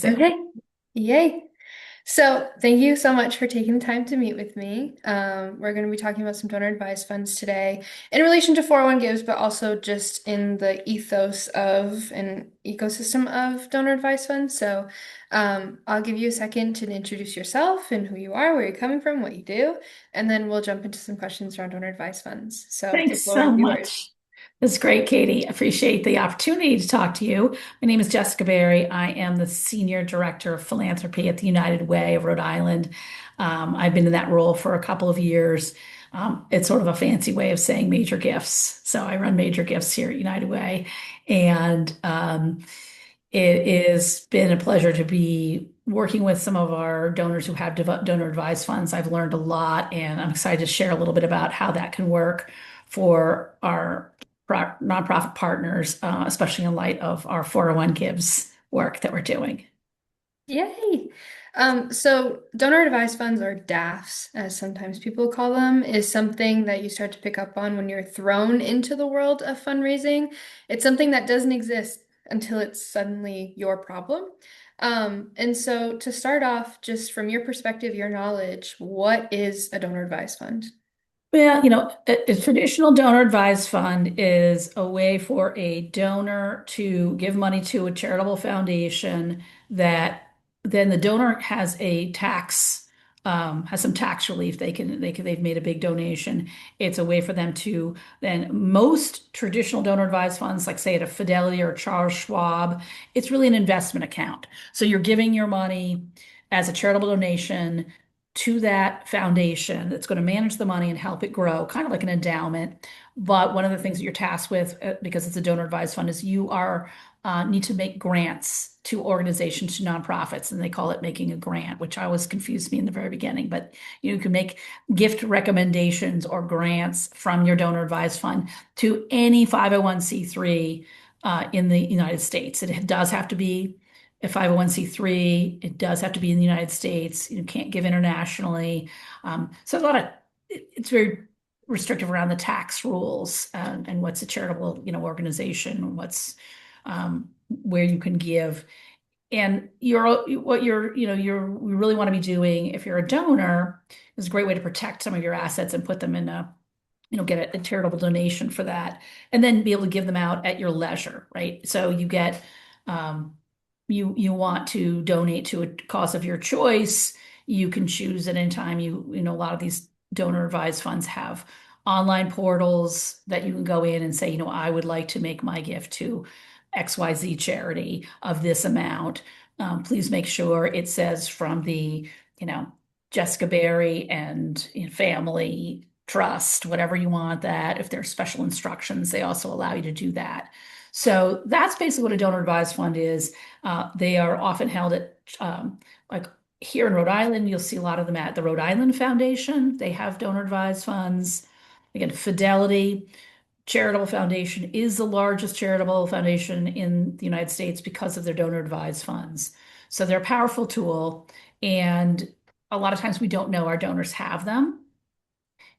soon. Okay. Yay. So thank you so much for taking the time to meet with me. We're going to be talking about some donor advised funds today in relation to 401 Gives, but also just in the ethos of an ecosystem of donor advised funds. So I'll give you a second to introduce yourself and who you are, where you're coming from, what you do, and then we'll jump into some questions around donor advised funds. So the Thanks floor so is yours. much. It's great, Katie. Appreciate the opportunity to talk to you. My name is Jessica Berry. I am the Senior Director of Philanthropy at the United Way of Rhode Island. I've been in that role for a couple of years. It's sort of a fancy way of saying major gifts. So I run major gifts here at United Way. And it has been a pleasure to be working with some of our donors who have donor advised funds. I've learned a lot, and I'm excited to share a little bit about how that can work for our nonprofit partners, especially in light of our 401 Gives work that we're doing. Yay. So donor advised funds, or DAFs, as sometimes people call them, is something that you start to pick up on when you're thrown into the world of fundraising. It's something that doesn't exist until it's suddenly your problem. And so to start off, just from your perspective, your knowledge, what is a donor advised fund? Well, a traditional donor advised fund is a way for a donor to give money to a charitable foundation that then the donor has has some tax relief. They've made a big donation. It's a way for them to then most traditional donor advised funds, like say at a Fidelity or Charles Schwab, it's really an investment account. So you're giving your money as a charitable donation to that foundation that's going to manage the money and help it grow, kind of like an endowment. But one of the things that you're tasked with, because it's a donor advised fund, is you are need to make grants to organizations, to nonprofits, and they call it making a grant, which always confused me in the very beginning. But you can make gift recommendations or grants from your donor advised fund to any 501c3 in the United States. It does have to be a 501c3. It does have to be in the United States. You can't give internationally. So it's very restrictive around the tax rules and what's a charitable, organization, where you can give. And you really want to be doing if you're a donor is a great way to protect some of your assets and put them in get a charitable donation for that, and then be able to give them out at your leisure, right? So you get, you want to donate to a cause of your choice. You can choose at any time. A lot of these donor advised funds have online portals that you can go in and say, I would like to make my gift to XYZ charity of this amount. Please make sure it says from the, you know, Jessica Berry and family trust, whatever you want that. If there's special instructions, they also allow you to do that. So that's basically what a donor advised fund is. They are often held at, like here in Rhode Island, you'll see a lot of them at the Rhode Island Foundation. They have donor advised funds. Again, Fidelity Charitable Foundation is the largest charitable foundation in the United States because of their donor advised funds. So they're a powerful tool. And a lot of times we don't know our donors have them.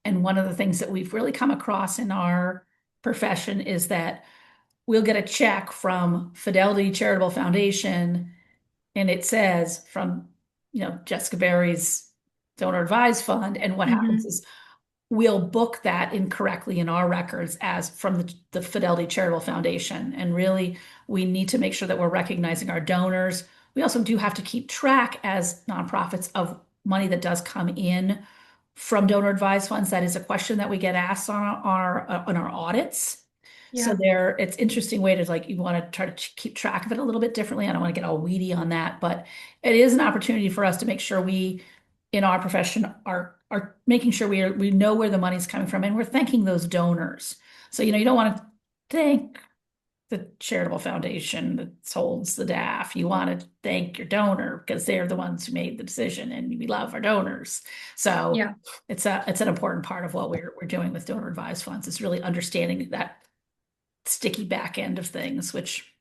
And one of the things that we've really come across in our profession is that we'll get a check from Fidelity Charitable Foundation and it says from, Jessica Berry's donor advised fund. And what happens Hmm. is we'll book that incorrectly in our records as from the Fidelity Charitable Foundation. And really, we need to make sure that we're recognizing our donors. We also do have to keep track as nonprofits of money that does come in from donor advised funds. That is a question that we get asked on our audits. So Yeah. it's interesting way to like you want to try to keep track of it a little bit differently. I don't want to get all weedy on that, but it is an opportunity for us to make sure we, in our profession, are making sure we know where the money's coming from and we're thanking those donors. So you don't want to thank the charitable foundation that holds the DAF. You want to thank your donor because they're the ones who made the decision, and we love our donors. So Yeah. it's an important part of what we're doing with donor advised funds. Is really understanding that sticky back end of things, which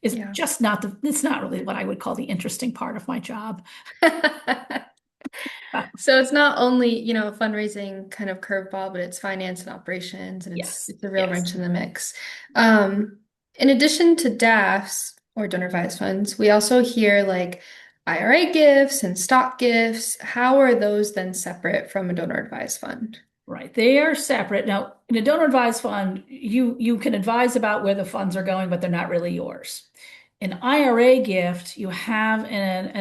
is Yeah. just not it's not really what I would call the interesting part of my job. So it's not only, a fundraising kind of curveball, but it's finance and operations, and it's Yes, it's a real yes. wrench in the mix. Um, in addition to DAFs, or donor advised funds. We also hear like IRA gifts and stock gifts. How are those then separate from a donor advised fund? Right. They are separate. Now, in a donor advised fund, you can advise about where the funds are going, but they're not really yours. An IRA gift, you have I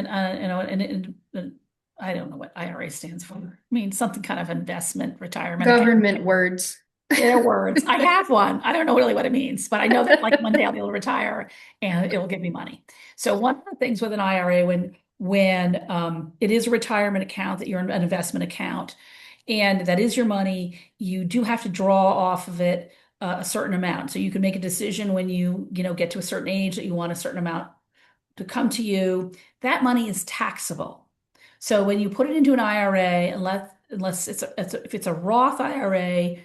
don't know what IRA stands for. I mean, something kind of investment retirement account. Government words. Their words. I have one. I don't know really what it means, but I know that like one day I'll be able to retire and it'll give me money. So one of the things with an IRA when it is a retirement account that you're an investment account and that is your money, you do have to draw off of it a certain amount. So you can make a decision when you get to a certain age that you want a certain amount to come to you. That money is taxable. So when you put it into an IRA, unless if it's a Roth IRA,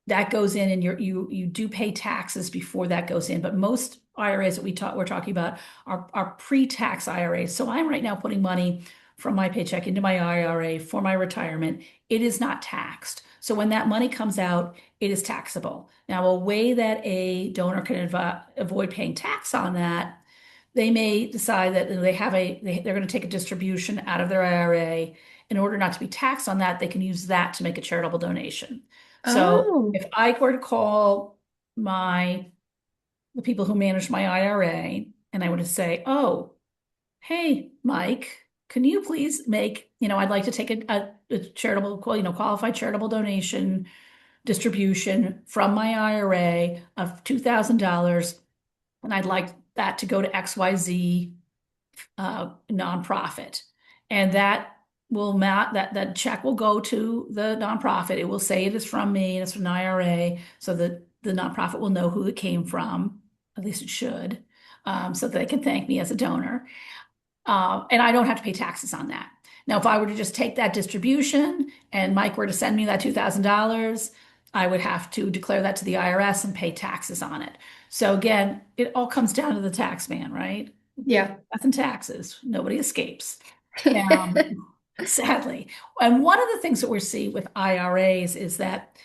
that goes in and you do pay taxes before that goes in. But most IRAs that we're talking about are pre-tax IRAs. So I'm right now putting money from my paycheck into my IRA for my retirement. It is not taxed. So when that money comes out, it is taxable. Now, a way that a donor can avoid paying tax on that, they may decide that they're going to take a distribution out of their IRA. In order not to be taxed on that, they can use that to make a charitable donation. So Oh, if I were to call the people who manage my IRA and I were to say, "Oh, hey, Mike, can you please I'd like to take a charitable, qualified charitable donation distribution from my IRA of $2,000, and I'd like that to go to XYZ nonprofit." And that check will go to the nonprofit. It will say it is from me and it's from an IRA, so that the nonprofit will know who it came from. At least it should, so that they can thank me as a donor. And I don't have to pay taxes on that. Now, if I were to just take that distribution and Mike were to send me that $2,000, I would have to declare that to the IRS and pay taxes on it. So again, it all comes down to the tax man, right? yeah. Death and taxes. Nobody escapes. Sadly. And one of the things that we see with IRAs is that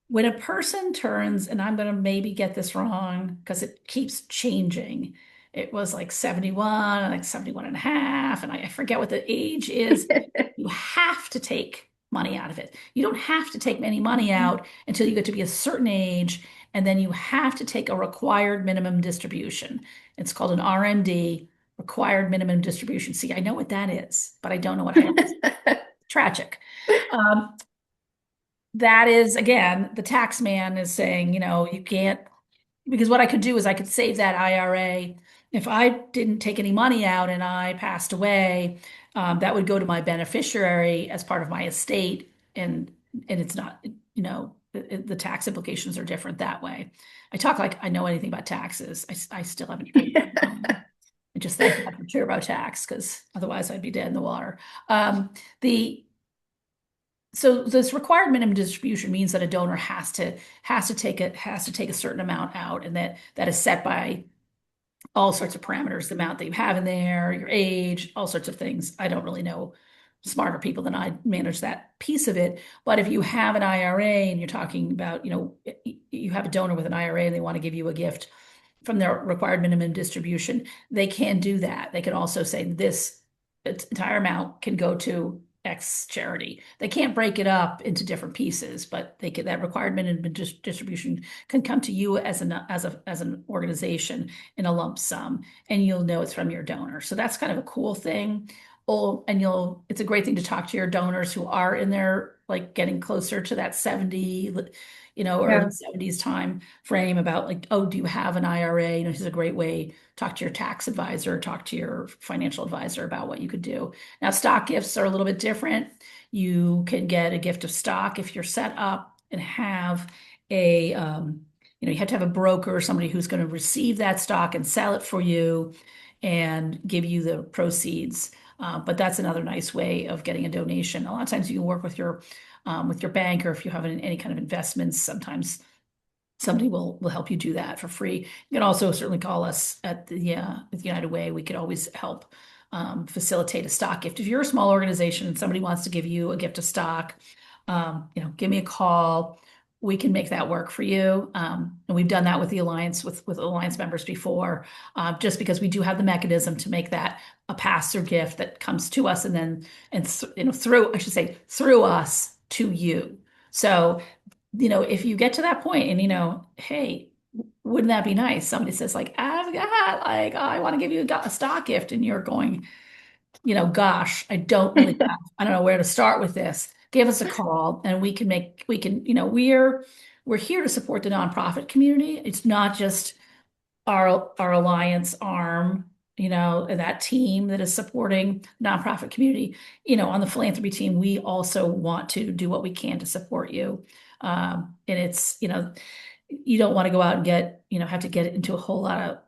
when a person turns, and I'm going to maybe get this wrong because it keeps changing. It was like 71, and like 71 and a half, and I forget what the age is. You have to take money out of it. You don't have to take any money out until you get to be a certain age, and then you have to take a required minimum distribution. It's called an RMD, required minimum distribution. See, I know what that is, but I don't know what happens. Tragic. Um, that is, again, the tax man is saying, you can't, because what I could do is I could save that IRA. If I didn't take any money out and I passed away, that would go to my beneficiary as part of my estate. And it's not, the tax implications are different that way. I talk like I know anything about taxes. I still haven't paid my own. And just thank God for TurboTax, because otherwise I'd be dead in the water. The So this required minimum distribution means that a donor has to take a certain amount out, and that is set by all sorts of parameters, the amount that you have in there, your age, all sorts of things. I don't really know. Smarter people than I manage that piece of it. But if you have an IRA and you're talking about, you have a donor with an IRA and they want to give you a gift from their required minimum distribution, they can do that. They can also say this entire amount can go to X charity. They can't break it up into different pieces, but that required minimum distribution can come to you as an organization in a lump sum, and you'll know it's from your donor. So that's kind of a cool thing. Oh, and it's a great thing to talk to your donors who are in there, like getting closer to that 70, early Yeah. 70s time frame, about like, oh, do you have an IRA? This is a great way. Talk to your tax advisor, talk to your financial advisor about what you could do. Now, stock gifts are a little bit different. You can get a gift of stock if you're set up and have you have to have a broker or somebody who's going to receive that stock and sell it for you and give you the proceeds. But that's another nice way of getting a donation. A lot of times you can work with your bank, or if you have any kind of investments, sometimes somebody will help you do that for free. You can also certainly call us at the United Way. We could always help facilitate a stock gift. If you're a small organization and somebody wants to give you a gift of stock, give me a call. we can make that work for you. And we've done that with the Alliance, with Alliance members before, just because we do have the mechanism to make that a pass-through gift that comes to us and then, through, I should say, through us to you. So, if you get to that point and, hey, wouldn't that be nice? Somebody says like, I've got like, I want to give you a stock gift, and you're going, gosh, I don't know where to start with this. Give us a call and we're here to support the nonprofit community. It's not just our alliance arm, and that team that is supporting nonprofit community. On the philanthropy team, we also want to do what we can to support you. And it's, you don't want to go out and have to get into a whole lot of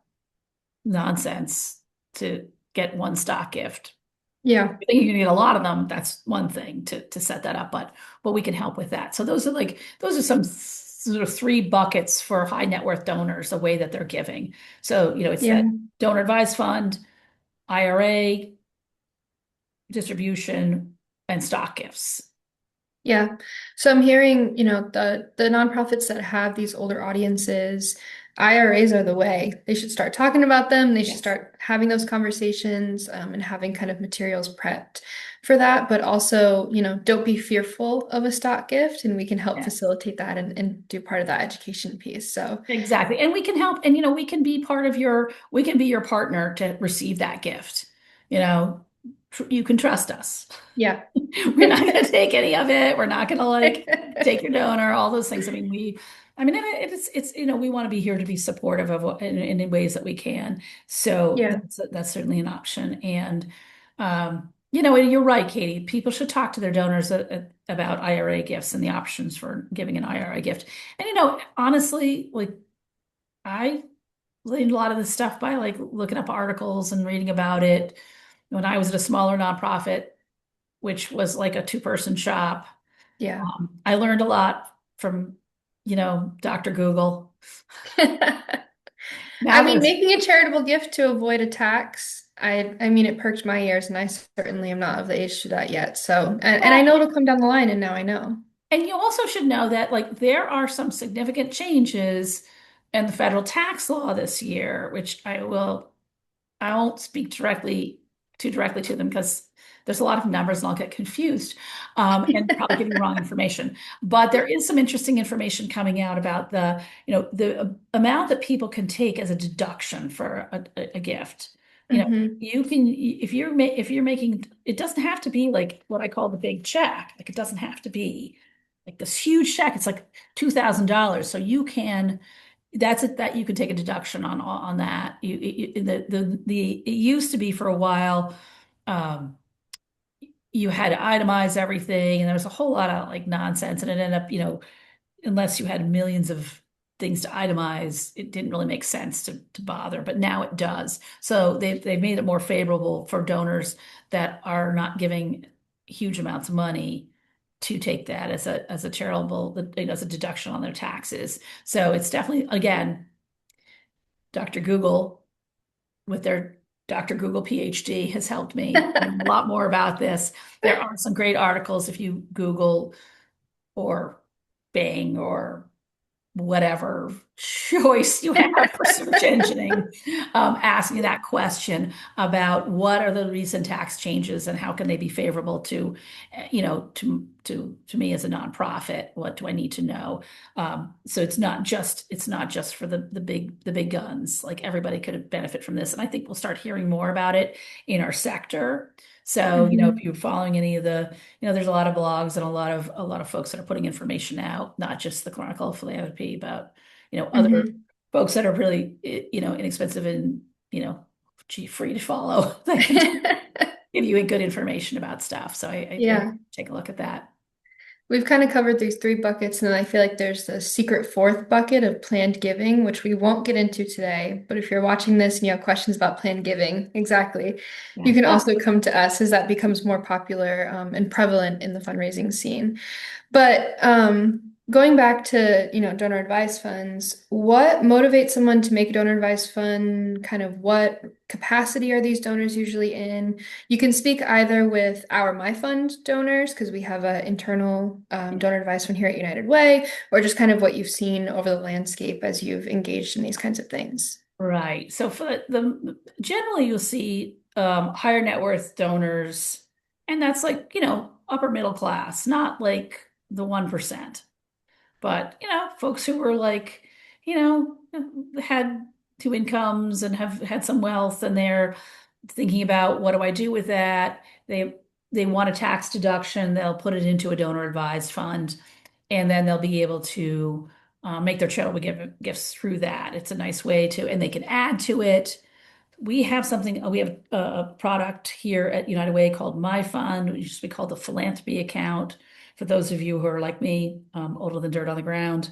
nonsense to get one stock gift. Yeah. I think you're gonna get a lot of them. That's one thing to set that up, but we can help with that. So those are some sort of three buckets for high net worth donors, the way that they're giving. So, it's Yeah. that donor advised fund, IRA, distribution, and stock gifts. Yeah. So I'm hearing, the nonprofits that have these older audiences, IRAs are the way. They should start talking about them. They should Yes. start having those conversations, and having kind of materials prepped for that. But also, don't be fearful of a stock gift, and we can help Yes. facilitate that and do part of that education piece. So Exactly. And we can help, and we can be your partner to receive that gift. You know, you can trust us. yeah. We're not going to take any of it. We're not going to like take your donor, all those things. And we want to be here to be supportive of in any ways that we can. So Yeah. that's certainly an option. And, and you're right, Katie, people should talk to their donors about IRA gifts and the options for giving an IRA gift. And, honestly, like I learned a lot of this stuff by like looking up articles and reading about it when I was at a smaller nonprofit, which was like a two-person shop. Yeah. I learned a lot from, Dr. Google. I Now mean, there's, making a charitable gift to avoid a tax, I mean, it perked my ears, and I certainly am not of the age to that yet. So, and I well, know it'll come down the line, and now I know. and you also should know that like there are some significant changes in the federal tax law this year, which I won't speak too directly to them because there's a lot of numbers and I'll get confused, and probably give you wrong information. But there is some interesting information coming out about the amount that people can take as a deduction for a gift. Hmm. You can if you're making, it doesn't have to be like what I call the big check. Like it doesn't have to be like this huge check. It's like $2,000. So you can that's it, that you can take a deduction on that. It used to be for a while, um, you had to itemize everything, and there was a whole lot of like nonsense, and it ended up, unless you had millions of things to itemize, it didn't really make sense to bother. But now it does. So they've made it more favorable for donors that are not giving huge amounts of money to take that as a charitable, as a deduction on their taxes. So it's definitely, again, Dr. Google with their Dr. Google PhD has helped me learn a lot more about this. There are some great articles if you Google or Bing or whatever choice you have for search engineing, asking that question about what are the recent tax changes and how can they be favorable to, to me as a nonprofit. What do I need to know? So it's not just for the big guns. Like everybody could benefit from this, and I think we'll start hearing more about it in our sector. So, if Hmm. you're following any of the, there's a lot of blogs and a lot of folks that are putting information out, not just the Chronicle of Philanthropy, but other Hmm. folks that are really, inexpensive and, free to follow that can give you good information about stuff. So I Yeah. take a look at that. We've kind of covered these three buckets, and then I feel like there's the secret fourth bucket of planned giving, which we won't get into today. But if you're watching this and you have questions about planned giving, exactly, you Yeah. can Oh, also come to us as that becomes more popular, and prevalent in the fundraising scene. But Going back to, donor advised funds, what motivates someone to make a donor advised fund? Kind of what capacity are these donors usually in? You can speak either with our My Fund donors, because we have an internal donor advised fund here at United Way, or just kind of what you've seen over the landscape as you've engaged in these kinds of things. Right. So for the generally you'll see higher net worth donors, and that's like, upper middle class, not like the 1%. But, folks who were like, had two incomes and have had some wealth and they're thinking about what do I do with that? They want a tax deduction, they'll put it into a donor advised fund, and then they'll be able to make their charitable gifts through that. It's a nice way to, and they can add to it. We have a product here at United Way called My Fund, which used to be called the philanthropy account. For those of you who are like me, older than dirt on the ground,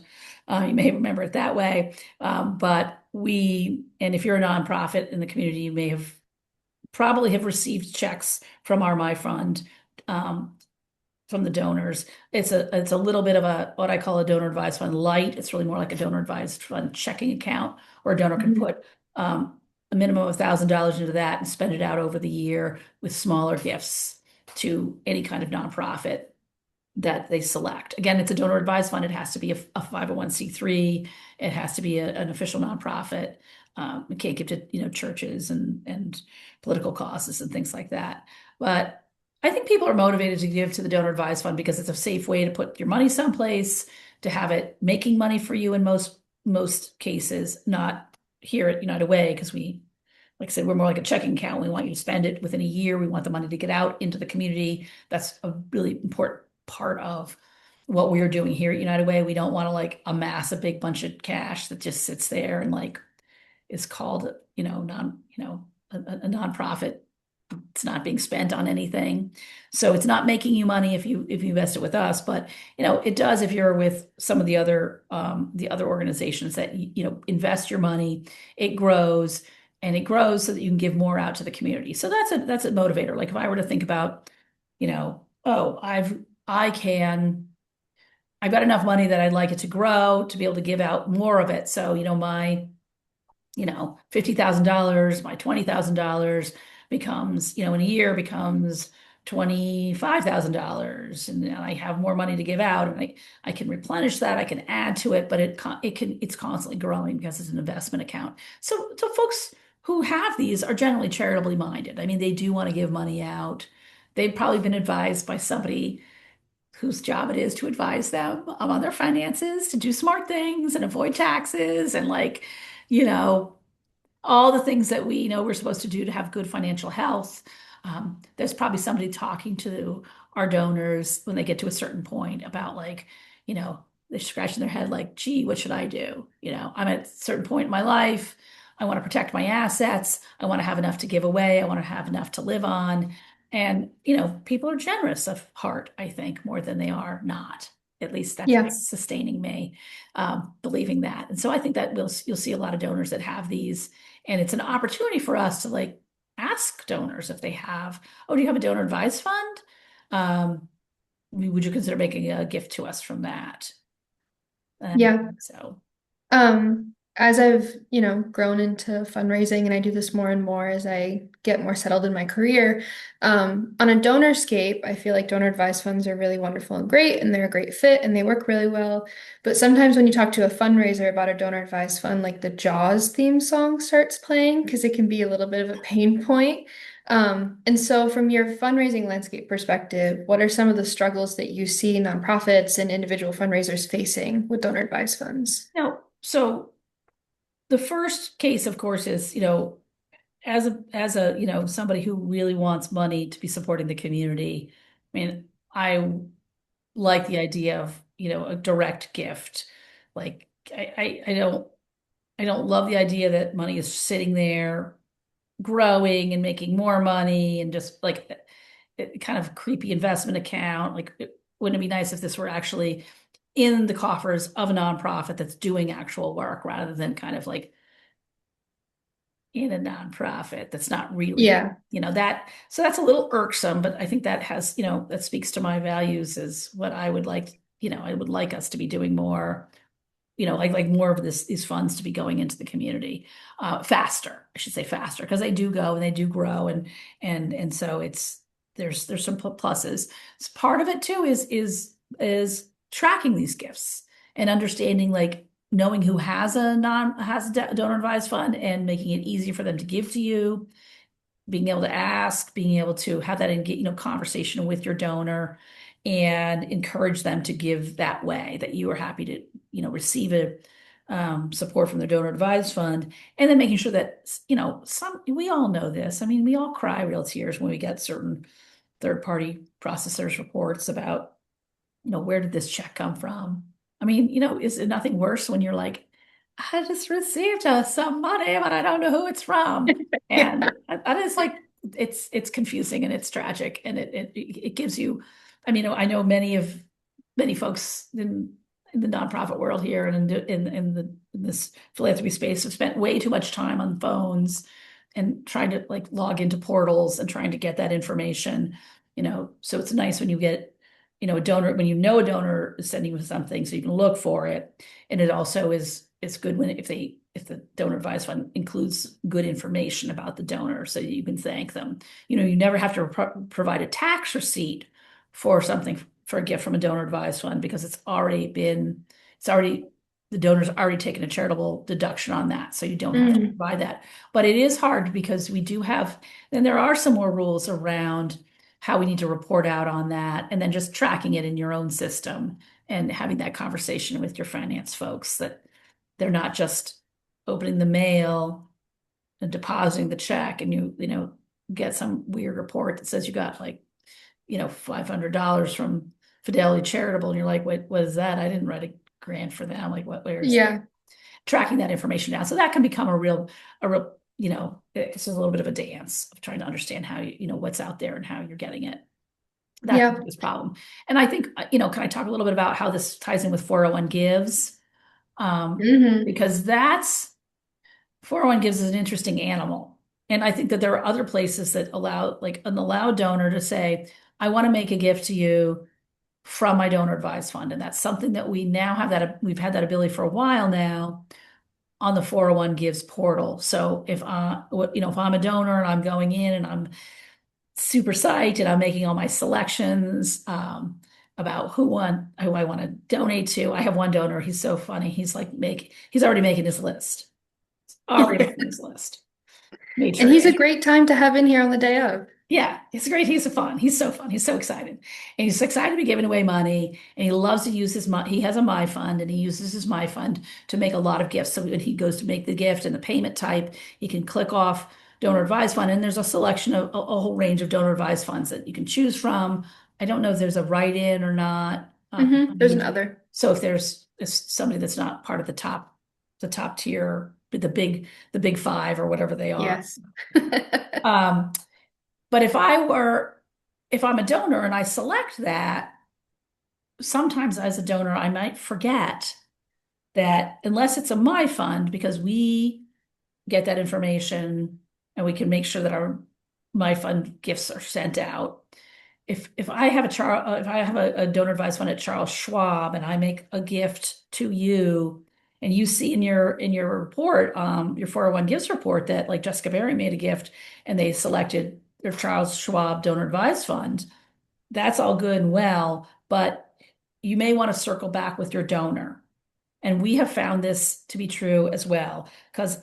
you may remember it that way. And if you're a nonprofit in the community, you may have probably have received checks from our My Fund, um, from the donors. It's a little bit of a what I call a donor advised fund light. It's really more like a donor advised fund checking account where a donor can Mhm. put a minimum of $1,000 into that and spend it out over the year with smaller gifts to any kind of nonprofit that they select. Again, it's a donor advised fund. It has to be a 501(c)(3). It has to be an official nonprofit. We can't give to, churches and political causes and things like that. But I think people are motivated to give to the donor advised fund because it's a safe way to put your money someplace, to have it making money for you in most cases, not here at United Way, because like I said, we're more like a checking account. We want you to spend it within a year. We want the money to get out into the community. That's a really important part of what we're doing here at United Way. We don't want to like amass a big bunch of cash that just sits there and like is called, a nonprofit. It's not being spent on anything. So it's not making you money if you invest it with us, but it does if you're with some of the other organizations that invest your money, it grows and it grows so that you can give more out to the community. So that's a motivator. Like if I were to think about, oh, I can I've got enough money that I'd like it to grow to be able to give out more of it. So, my $50,000, my $20,000 becomes, in a year becomes $25,000. And then I have more money to give out and I can replenish that. I can add to it, but it's constantly growing because it's an investment account. So folks who have these are generally charitably minded. I mean, they do want to give money out. They've probably been advised by somebody whose job it is to advise them on their finances, to do smart things and avoid taxes and like, you know, all the things that we know we're supposed to do to have good financial health. There's probably somebody talking to our donors when they get to a certain point about like, they're scratching their head like, gee, what should I do? I'm at a certain point in my life. I want to protect my assets. I want to have enough to give away. I want to have enough to live on. And, people are generous of heart, I think, more than they are not. At least that's Yeah. what's sustaining me, believing that. And so I think that you'll see a lot of donors that have these, and it's an opportunity for us to like ask donors if they have, oh, do you have a donor advised fund? Um, would you consider making a gift to us from that? Yeah. So, As I've, grown into fundraising and I do this more and more as I get more settled in my career, on a donor scape, I feel like donor advised funds are really wonderful and great, and they're a great fit and they work really well. But sometimes when you talk to a fundraiser about a donor advised fund, like the Jaws theme song starts playing because it can be a little bit of a pain point. And so, from your fundraising landscape perspective, what are some of the struggles that you see nonprofits and individual fundraisers facing with donor advised funds? so the first case, of course, is, as a somebody who really wants money to be supporting the community. I mean, I like the idea of, a direct gift. Like I don't love the idea that money is sitting there growing and making more money and just like kind of creepy investment account. Like, wouldn't it be nice if this were actually in the coffers of a nonprofit that's doing actual work rather than kind of like in a nonprofit that's not really, Yeah. so that's a little irksome, but I think that has, that speaks to my values is what I would like. I would like us to be doing more, like more of these funds to be going into the community faster. I should say faster because they do go and they do grow, and so there's some pluses. Part of it too is tracking these gifts and understanding, like knowing who has a donor advised fund and making it easy for them to give to you, being able to ask, being able to have that conversation with your donor and encourage them to give that way, that you are happy to, receive a support from the donor advised fund. And then making sure that, we all know this. I mean, we all cry real tears when we get certain third party processors reports about, where did this check come from? I mean, is it nothing worse when you're like, I just received some money, but I don't know who it's from. Yeah. And that is like, it's confusing and it's tragic. And it gives you, I mean, I know many folks in the nonprofit world here and in this philanthropy space have spent way too much time on phones and trying to like log into portals and trying to get that information, so it's nice when you get, a donor, when a donor is sending you something so you can look for it. And it also is good when if the donor advised fund includes good information about the donor so that you can thank them. You never have to provide a tax receipt for something, for a gift from a donor advised fund, because it's already the donor's already taken a charitable deduction on that, so you don't have to Mhm. provide that. But it is hard because then there are some more rules around how we need to report out on that, and then just tracking it in your own system and having that conversation with your finance folks that they're not just opening the mail and depositing the check and you get some weird report that says you got like, $500 from Fidelity Charitable, and you're like, what is that? I didn't write a grant for them. Like, where's Yeah. tracking that information down? So that can become a real, it's just a little bit of a dance of trying to understand how what's out there and how you're getting it. That's the Yeah. biggest problem. And I think, can I talk a little bit about how this ties in with 401 Gives? Hmm. Because 401 Gives is an interesting animal. And I think that there are other places that allow, like an allowed donor to say, I want to make a gift to you from my donor advised fund. And that's something that we've had that ability for a while now on the 401 Gives portal. So if I'm a donor and I'm going in and I'm super psyched and I'm making all my selections about who I want to donate to. I have one donor. He's so funny. He's already making his list. Already making his list. Made And sure. he's a great time to have in here on the day of. Yeah, it's great. He's so fun. He's so fun. He's so excited. And he's excited to be giving away money. And he loves to use his money. He has a My Fund and he uses his My Fund to make a lot of gifts. So when he goes to make the gift and the payment type, he can click off donor advised fund. And there's a selection of a whole range of donor advised funds that you can choose from. I don't know if there's a write-in or not. There's another. So if somebody that's not part of the top tier, the big five or whatever they are. Yes. Um, but if I'm a donor and I select that, sometimes as a donor, I might forget that unless it's a My Fund, because we get that information and we can make sure that our My Fund gifts are sent out. If I have a donor advised fund at Charles Schwab and I make a gift to you, and you see in your report, your 401 Gives report, that like Jessica Berry made a gift and they selected their Charles Schwab donor advised fund, that's all good and well, but you may want to circle back with your donor. And we have found this to be true as well, because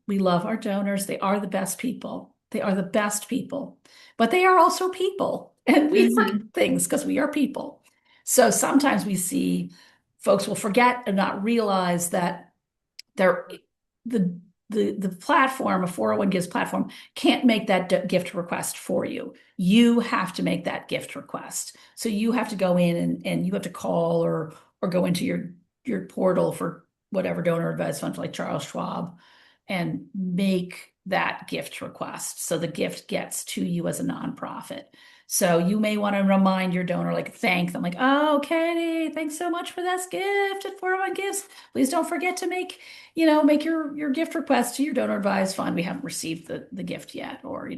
we love our donors. They are the best people. They are the best people, but they are also people. And we forget Hmm. things because we are people. So sometimes we see folks will forget and not realize that they're the the platform, a 401 Gives platform, can't make that gift request for you. You have to make that gift request. So you have to go in and you have to call or go into your portal for whatever donor advised fund like Charles Schwab and make that gift request. So the gift gets to you as a nonprofit. So you may want to remind your donor, like thank them, like, oh, Katie, thanks so much for this gift at 401 Gives. Please don't forget to make your gift request to your donor advised fund. We haven't received the gift yet, or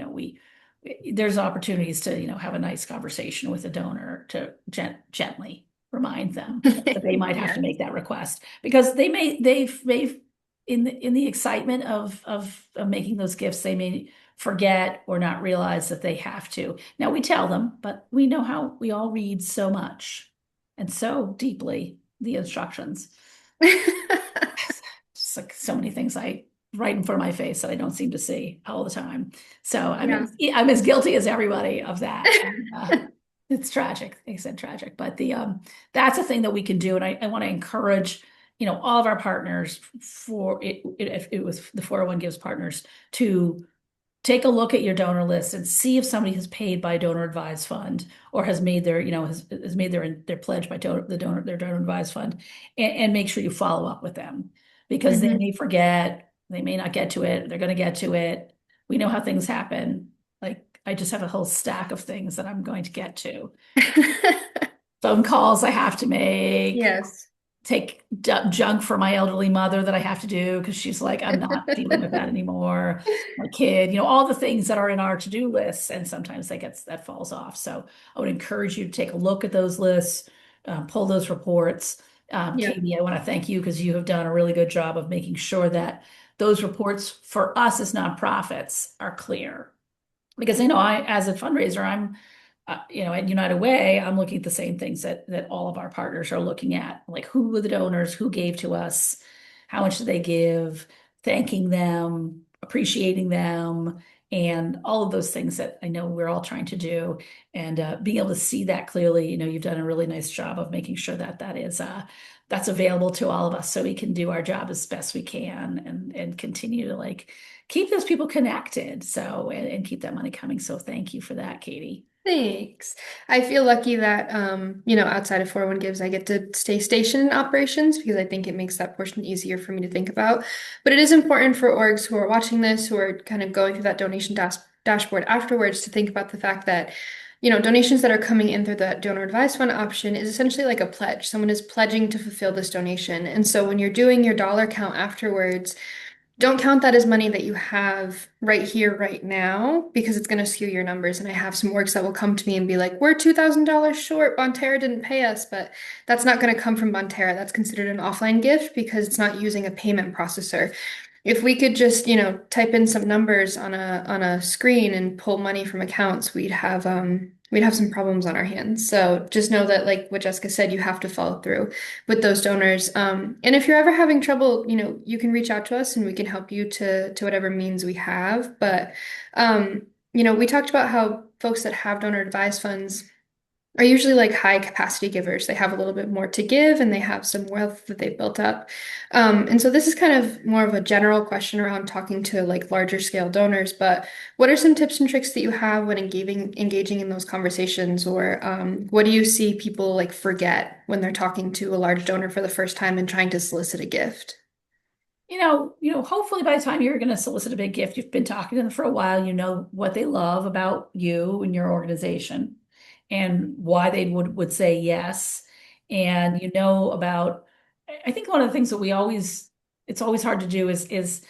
there's opportunities to have a nice conversation with the donor to gently. remind them that they might have to Yes. make that request because they've in the excitement of making those gifts, they may forget or not realize that they have to. Now we tell them, but we know how we all read so much and so deeply the instructions. Just like so many things I right in front of my face that I don't seem to see all the time. So Yeah. I'm as guilty as everybody of that. It's tragic. They said tragic, but the that's a thing that we can do, and I want to encourage all of our partners for if it was the 401 gives partners to take a look at your donor list and see if somebody has paid by a donor advised fund or has made their, has made their pledge by their donor advised fund and make sure you follow up with them because they Hmm. may forget, they may not get to it, they're going to get to it. We know how things happen. Like I just have a whole stack of things that I'm going to get to. Phone calls I have to make, Yes. take junk for my elderly mother that I have to do because she's like, I'm not dealing with that anymore. My kid, all the things that are in our to-do lists, and sometimes that falls off. So I would encourage you to take a look at those lists, pull those reports. Yeah. Katie, I want to thank you because you have done a really good job of making sure that those reports for us as nonprofits are clear. Because as a fundraiser, at United Way, I'm looking at the same things that all of our partners are looking at, like who were the donors, who gave to us, how much did they give, thanking them, appreciating them, and all of those things that I know we're all trying to do, and being able to see that clearly. You've done a really nice job of making sure that that's available to all of us, so we can do our job as best we can, and continue to like keep those people connected, so and keep that money coming. So thank you for that, Katie. Thanks. I feel lucky that, outside of 401 Gives, I get to stay stationed in operations because I think it makes that portion easier for me to think about. But it is important for orgs who are watching this, who are kind of going through that donation dashboard afterwards, to think about the fact that, donations that are coming in through that donor advised fund option is essentially like a pledge. Someone is pledging to fulfill this donation. And so when you're doing your dollar count afterwards, don't count that as money that you have right here, right now, because it's going to skew your numbers. And I have some orgs that will come to me and be like, we're $2,000 short. Bonterra didn't pay us, but that's not going to come from Bonterra. That's considered an offline gift because it's not using a payment processor. If we could just, type in some numbers on a screen and pull money from accounts, we'd have some problems on our hands. So just know that, like what Jessica said, you have to follow through with those donors. And if you're ever having trouble, you can reach out to us and we can help you to whatever means we have. But we talked about how folks that have donor advised funds are usually like high capacity givers. They have a little bit more to give and they have some wealth that they've built up. And so this is kind of more of a general question around talking to like larger scale donors, but what are some tips and tricks that you have when engaging in those conversations? Or what do you see people like forget when they're talking to a large donor for the first time and trying to solicit a gift? Hopefully by the time you're going to solicit a big gift, you've been talking to them for a while, you know what they love about you and your organization and why they would say yes. And you know about, I think one of the things that it's always hard to do is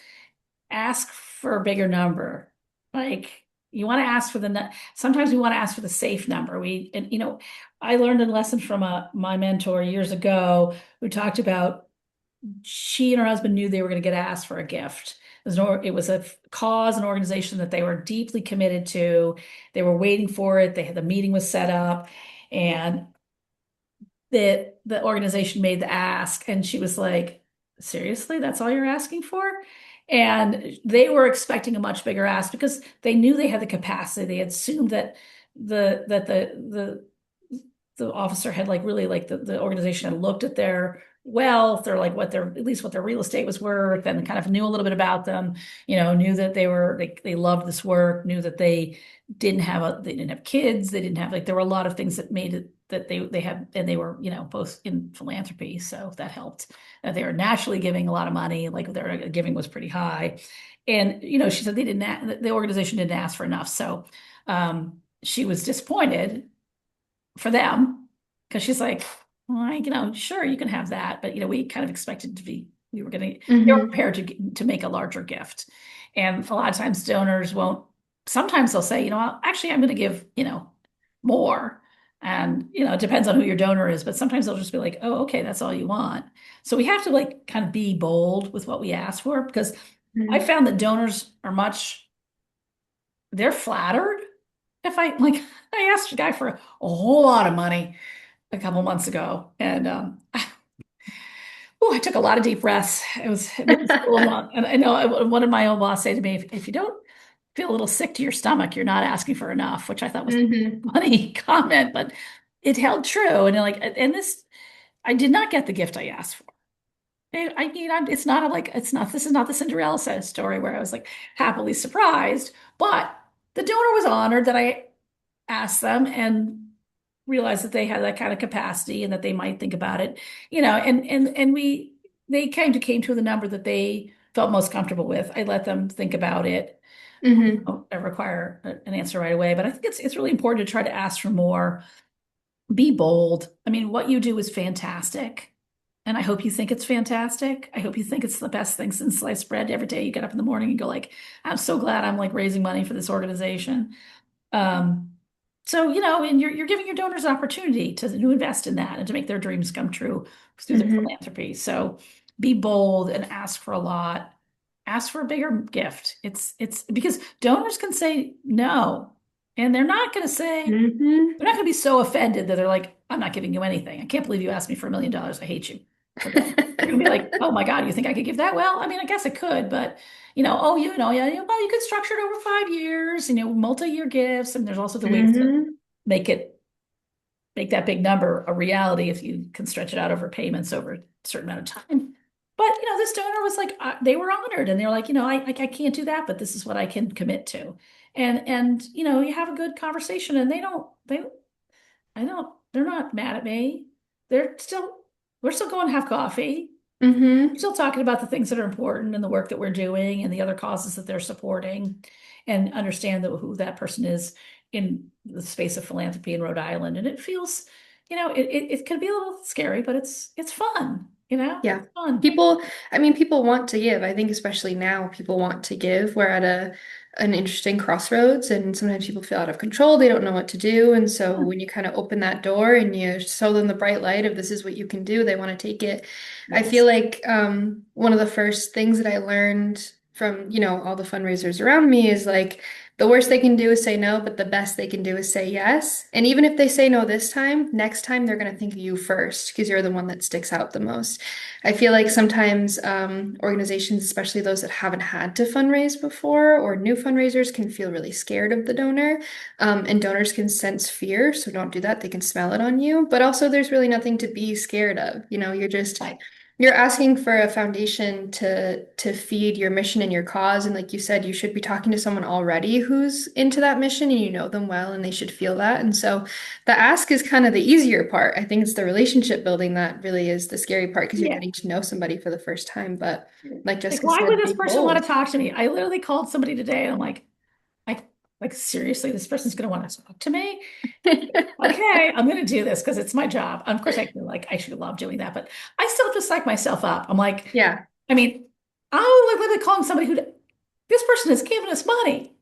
ask for a bigger number. Like you want to ask for sometimes we want to ask for the safe number. I learned a lesson from my mentor years ago who talked about she and her husband knew they were going to get asked for a gift. It was a cause, an organization that they were deeply committed to. They were waiting for it. The meeting was set up, and the organization made the ask, and she was like, "Seriously, that's all you're asking for?" And they were expecting a much bigger ask because they knew they had the capacity. They had assumed that the officer had like really like the organization had looked at their wealth or like at least what their real estate was worth and kind of knew a little bit about them, knew that they loved this work, knew that they didn't have kids, they didn't have like there were a lot of things that made it that they had and they were, both in philanthropy, so that helped. They were naturally giving a lot of money, like their giving was pretty high. And she said the organization didn't ask for enough. So she was disappointed for them because she's like, well, sure, you can have that, but we kind of expected to be, they were Hmm. prepared to make a larger gift, and a lot of times donors won't. Sometimes they'll say, actually, I'm going to give, more. And, it depends on who your donor is, but sometimes they'll just be like, oh, okay, that's all you want. So we have to like kind of be bold with what we ask for because I Mhm. found that donors are they're flattered. If I like, I asked a guy for a whole lot of money a couple months ago, and I took a lot of deep breaths. It made me feel a lot. And I know one of my old boss said to me, if you don't feel a little sick to your stomach, you're not asking for enough, which I thought was Hmm. a funny comment, but it held true. And like, and this, I did not get the gift I asked for. I mean, it's not this is not the Cinderella story where I was like happily surprised, but the donor was honored that I asked them and realized that they had that kind of capacity and that they might think about it, and they came to the number that they felt most comfortable with. I let them think about it. Hmm. I require an answer right away, but I think it's really important to try to ask for more. Be bold. I mean, what you do is fantastic. And I hope you think it's fantastic. I hope you think it's the best thing since sliced bread. Every day you get up in the morning and go like, I'm so glad I'm like raising money for this organization. Um, so, and you're giving your donors an opportunity to invest in that and to make their dreams come true through their Hmm. philanthropy. So be bold and ask for a lot. Ask for a bigger gift. It's because donors can say no, and Hmm. they're not going to be so offended that they're like, I'm not giving you anything. I can't believe you asked me for $1 million. I hate you for that. They're going to be like, oh my God, you think I could give that? Well, I mean, I guess I could, but yeah, well, you could structure it over 5 years, multi-year gifts. And there's also the ways to Hmm. make it, make that big number a reality if you can stretch it out over payments over a certain amount of time. But, this donor was like, they were honored and they're like, I can't do that, but this is what I can commit to. And, you have a good conversation and they're not mad at me. They're still, we're still going to have coffee. We're Hmm. still talking about the things that are important and the work that we're doing and the other causes that they're supporting and understand who that person is in the space of philanthropy in Rhode Island. And it feels, it can be a little scary, but it's fun, Yeah. it's fun. People want to give. I think especially now people want to give. We're at an interesting crossroads and sometimes people feel out of control. They don't know what to do. And so Yeah. when you kind of open that door and you show them the bright light of this is what you can do, they want to take it. I feel Yes. like one of the first things that I learned from, all the fundraisers around me is like the worst they can do is say no, but the best they can do is say yes. And even if they say no this time, next time they're going to think of you first because you're the one that sticks out the most. I feel like sometimes organizations, especially those that haven't had to fundraise before or new fundraisers, can feel really scared of the donor. And donors can sense fear, so don't do that. They can smell it on you. But also, there's really nothing to be scared of. Right. You're asking for a foundation to feed your mission and your cause. And like you said, you should be talking to someone already who's into that mission and you know them well, and they should feel that. And so the ask is kind of the easier part. I think it's the relationship building that really is the scary part because you're Yeah. getting to know somebody for the first time. But like Like, Jessica why would said, this be person want bold. to talk to me? I literally called somebody today and I'm I, like, seriously, this person's going to want to talk to me? Okay, I'm going to do this because it's my job. Of course, I feel like I should love doing that, but I still just psych myself up. I'm like, Yeah. I mean, I like literally calling somebody this person has given us money.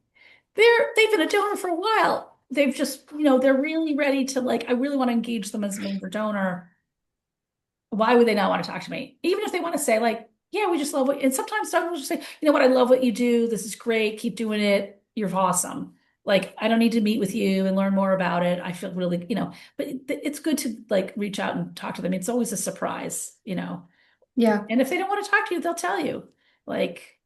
They've been a donor for a while. They've just, they're really ready to like, I really want to engage them as a major donor. Why would they not want to talk to me? Even if they want to say like, yeah, we just love what, and sometimes someone will just say, what, I love what you do. This is great. Keep doing it. You're awesome. Like, I don't need to meet with you and learn more about it. I feel really, but it's good to like reach out and talk to them. It's always a surprise. Yeah. And if they don't want to talk to you, they'll tell you like,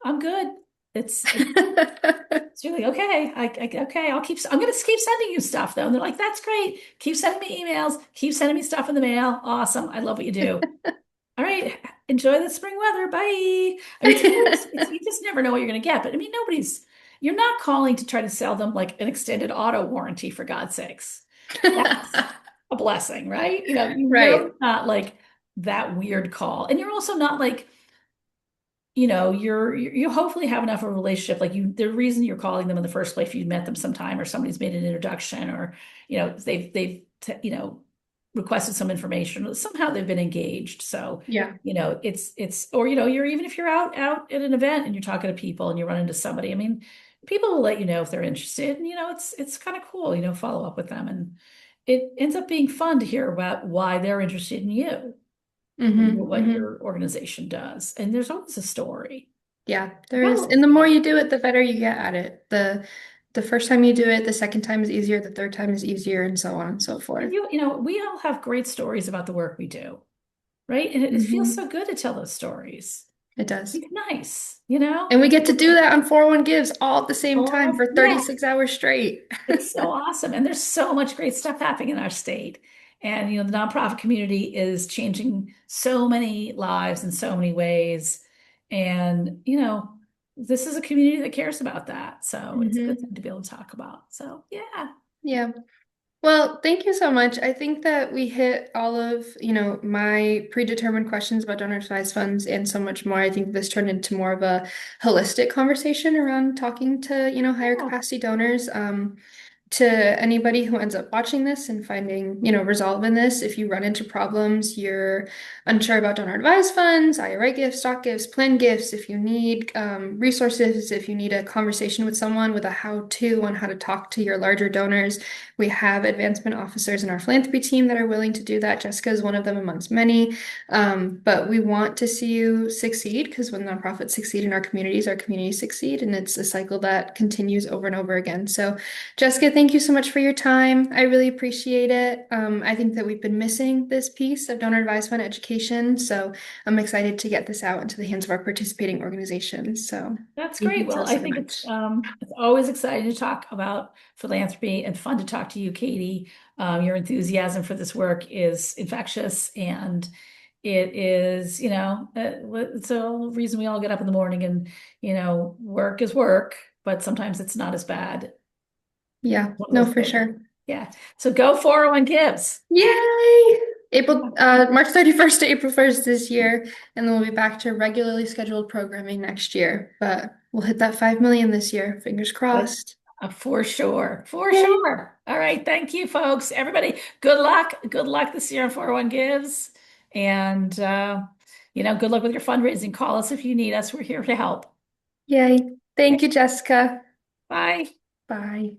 I'm good. It's it's really okay. Okay. I'm going to keep sending you stuff though. And they're like, that's great. Keep sending me emails. Keep sending me stuff in the mail. Awesome. I love what you do. All right. Enjoy the spring weather. Bye. I mean, you just never know what you're going to get. But I mean, you're not calling to try to sell them like an extended auto warranty for God's sakes. That's a blessing, right? You know, Right. not like that weird call. And you're also not like, you hopefully have enough of a relationship. Like the reason you're calling them in the first place, you met them sometime or somebody's made an introduction or, requested some information. Somehow they've been engaged. So, Yeah. or, you're even if you're out at an event and you're talking to people and you run into somebody, I mean, people will let you know if they're interested and, it's kind of cool, follow up with them. And, it ends up being fun to hear about why they're interested in you, what Hmm. your organization does. And there's always a story. Yeah, there is. Well, And the more you do it, the better you get at it. The first time you do it, the second time is easier, the third time is easier, and so on and so and forth. we all have great stories about the work we do, right? And it feels Hmm. so good to tell those stories. It does. It's nice. And we get to do that on 401 Gives all at the same time Oh, for yeah. 36 hours straight. It's so awesome. And there's so much great stuff happening in our state. And, the nonprofit community is changing so many lives in so many ways. And, this is a community that cares about that. So it's a good Hmm. thing to be able to talk about. So, yeah. Yeah. Well, thank you so much. I think that we hit all of, my predetermined questions about donor advised funds and so much more. I think this turned into more of a holistic conversation around talking to, higher Yeah. capacity donors. To anybody who ends up watching this and finding, resolve in this, if you run into problems, you're unsure about donor advised funds, IRA gifts, stock gifts, plan gifts, if you need resources, if you need a conversation with someone with a how-to on how to talk to your larger donors, we have advancement officers in our philanthropy team that are willing to do that. Jessica is one of them amongst many. But we want to see you succeed because when nonprofits succeed in our communities succeed, and it's a cycle that continues over and over again. So Jessica, thank you so much for your time. I really appreciate it. I think that we've been missing this piece of donor advised fund education, so I'm excited to get this out into the hands of our participating organizations. So That's thank great. you so, Well, I so think much. it's always exciting to talk about philanthropy and fun to talk to you, Katie. Your enthusiasm for this work is infectious, and it is, it's a reason we all get up in the morning and, work is work, but sometimes it's not as bad. Yeah, One of no, those for days. sure. Yeah. So go 401 Gives. Yay! March 31st to April 1st this year, and then we'll be back to regularly scheduled programming next year. But we'll hit that 5 million this year. Fingers But crossed. for sure. For Yay! sure. All right. Thank you, folks. Everybody, good luck. Good luck this year on 401 Gives. And, good luck with your fundraising. Call us if you need us. We're here to help. Yay! Thank Okay. you, Jessica. Bye. Bye.